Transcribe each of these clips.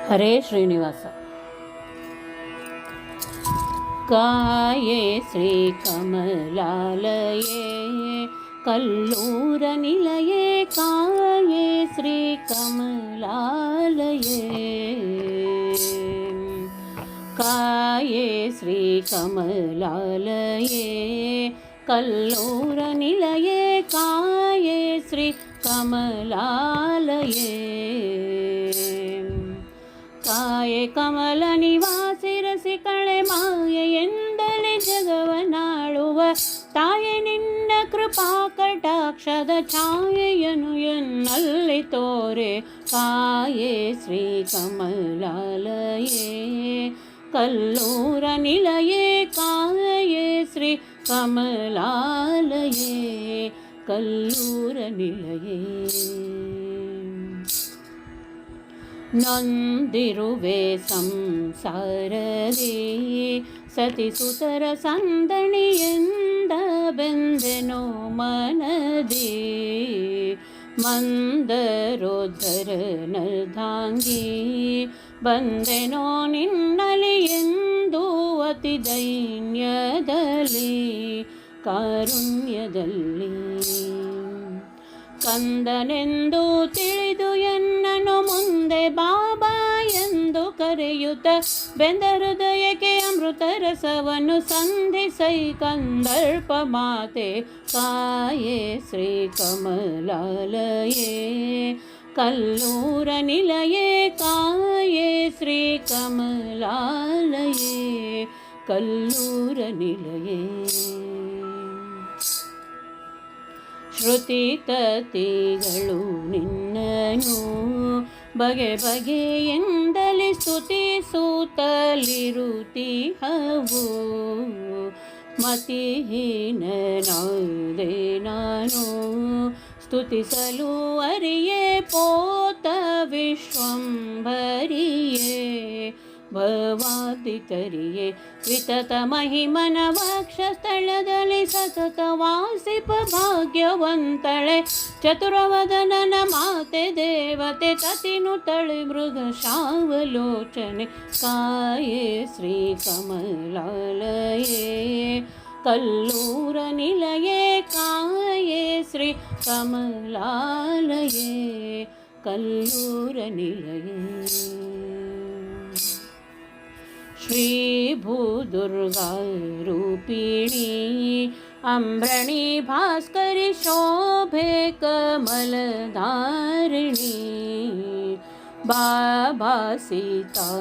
ಹರೇ ಶ್ರೀನಿವಾಸ. ಕಾಯೇ ಶ್ರೀ ಕಮಲಾಲಯೇ ಕಲ್ಲೂರ ನಿಲಯೇ, ಕಾಯೇ ಶ್ರೀ ಕಮಲಾಲಯೇ, ಕಾಯೇ ಶ್ರೀ ಕಮಲಾಲಯೇ ಕಲ್ಲೂರ ನಿಲಯೇ, ಕಾಯೇ ಶ್ರೀ ಕಮಲಾಲಯೇ. ಕಾಯೆ ಕಮಲ ನಿವಾಸಿ ರಸಿಕಳೆ ಮಾಯೆ ಎಂದಲೇ ಜಗವನಾಳುವ ತಾಯೆ, ನಿನ್ನ ಕೃಪಾ ಕಟಾಕ್ಷದ ಛಾಯೆಯನು ಎನ್ನಲ್ಲಿ ತೋರೆ, ಕಾಯೆ ಶ್ರೀ ಕಮಲಾಲಯೇ ಕಲ್ಲೂರ ನಿಲಯೇ, ಕಾಯೆ ಶ್ರೀ ಕಮಲಾಲಯೇ ಕಲ್ಲೂರ ನಿಲಯೇ. ನೊಂದಿರುವೆ ಸಂಸಾರದಿ ಸತಿಸುತರ ಸಂದಣಿಯಿಂದ ಬೆಂದೆನೋ ಮನದಿ, ಮಂದರೋಧರ ನರ್ಧಾಂಗಿ ಬಂದೆನೋ ನಿನ್ನಲಿ ಎಂದು ಅತಿ ದೈನ್ಯದಲ್ಲಿ ಕಾರುಣ್ಯದಲ್ಲಿ. ಕಂದನೆಂದು ತಿಳಿದು ಎನ್ನನು ಮುಂದೆ ಬಾಬಾ ಎಂದು ಕರೆಯುತ್ತ, ಬೆಂದ ಹೃದಯಕ್ಕೆ ಅಮೃತ ರಸವನ್ನು ಸಂಧಿಸೈ ಕಂದರ್ಪ ಮಾತೆ, ಕಾಯೇ ಶ್ರೀ ಕಮಲಾಲಯೇ ಕಲ್ಲೂರ ನಿಲಯೇ, ಕಾಯೇ ಶ್ರೀ ಕಮಲಾಲಯೇ ಕಲ್ಲೂರ ನಿಲಯೇ. ಶ್ರುತಿ ತತಿಗಳು ನಿನ್ನನು ಬಗೆ ಬಗೆಯಿಂದಲೇ ಸ್ತುತಿಸುತ್ತಲಿರುತ್ತಿಹವು, ಮತಿಹೀನನಾದೆ ನಾನು ಸ್ತುತಿಸಲು ಅರಿಯೇ ಪೋತ ವಿಶ್ವಂಭರಿಯೇ ಭವಾದಿತರಿಯೇ. ವಿತತ ಮಹಿಮನ ವಕ್ಷಸ್ಥಳದಲ್ಲಿ ಸತತ ವಾಸಿಪ ಭಾಗ್ಯವಂತಳೆ, ಚತುರವದನನ ಮಾತೆ ದೇವತೆ ತತಿನು ತಳಿ ಮೃಗ ಶಾವಲೋಚನೆ, ಕಾಯೇ ಶ್ರೀ ಕಮಲಾಲಯೇ ಕಲ್ಲೂರ ನಿಲಯೇ, ಕಾಯೇ ಶ್ರೀ ಕಮಲಾಲಯೇ ಕಲ್ಲೂರ ನಿಲಯೇ. ಶ್ರೀ ಭೂದುರ್ಗಾ ರೂಪಿಣಿ ಅಂಬ್ರಣಿ ಭಾಸ್ಕರಿ ಶೋಭೆ ಕಮಲಧಾರಿಣಿ, ಬಾಬಾ ಸೀತಾಲಂಕಾರೇ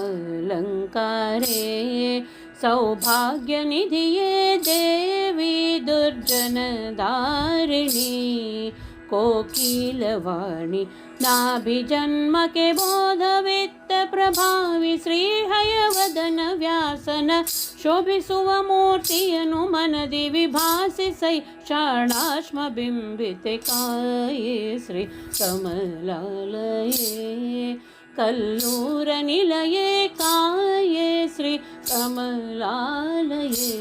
ಸೌಭಾಗ್ಯ ನಿಧಿಯೇ ದೇವಿ ದುರ್ಜನಧಾರಿಣಿ, ಕೋಕಿಲವಾಣಿ ನಾಭಿಜನ್ಮಕ್ಕೆ ಬೋಧವಿತ್ತ ಪ್ರಭಾವಿ, ಶ್ರೀಹಯವದನ ವ್ಯಾಸನ ಶೋಭಿಸುವ ಮೂರ್ತಿಯನು ಮನದಿ ವಿಭಾಸಿಸೈ ಶಾಣಾಶ್ಮ ಬಿಂಬಿತೆ, ಕಾಯೇ ಶ್ರೀ ಕಮಲಾಲಯೇ ಕಲ್ಲೂರ ನಿಲಯೇ, ಕಾಯೇ ಶ್ರೀ ಕಮಲಾಲಯೇ.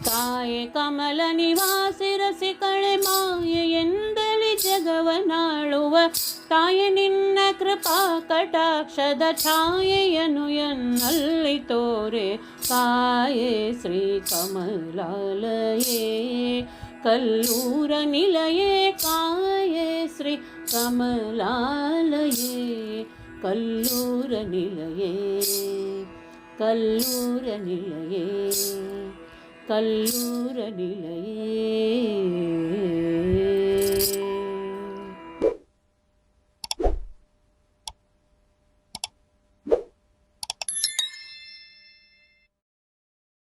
ಕಾಯೆ ಕಮಲ ನಿವಾಸಿ ರಸಿಕಳೆ ಮಾಯೆ ಎಂದಲಿ ಜಗವನಾಳುವ ತಾಯೆ, ನಿನ್ನ ಕೃಪಾ ಕಟಾಕ್ಷದ ಛಾಯೆಯನು ಎನ್ನಲ್ಲಿ ತೋರೆ, ಕಾಯೇ ಶ್ರೀ ಕಮಲಾಲಯೇ ಕಲ್ಲೂರ ನಿಲಯೇ, ಕಾಯೇ ಶ್ರೀ ಕಮಲಾಲಯೇ ಕಲ್ಲೂರ ನಿಲಯೇ ಕಲ್ಲೂರ ನಿಲಯೇ ಕಲ್ಲೂರ ನಿಲಯೇ.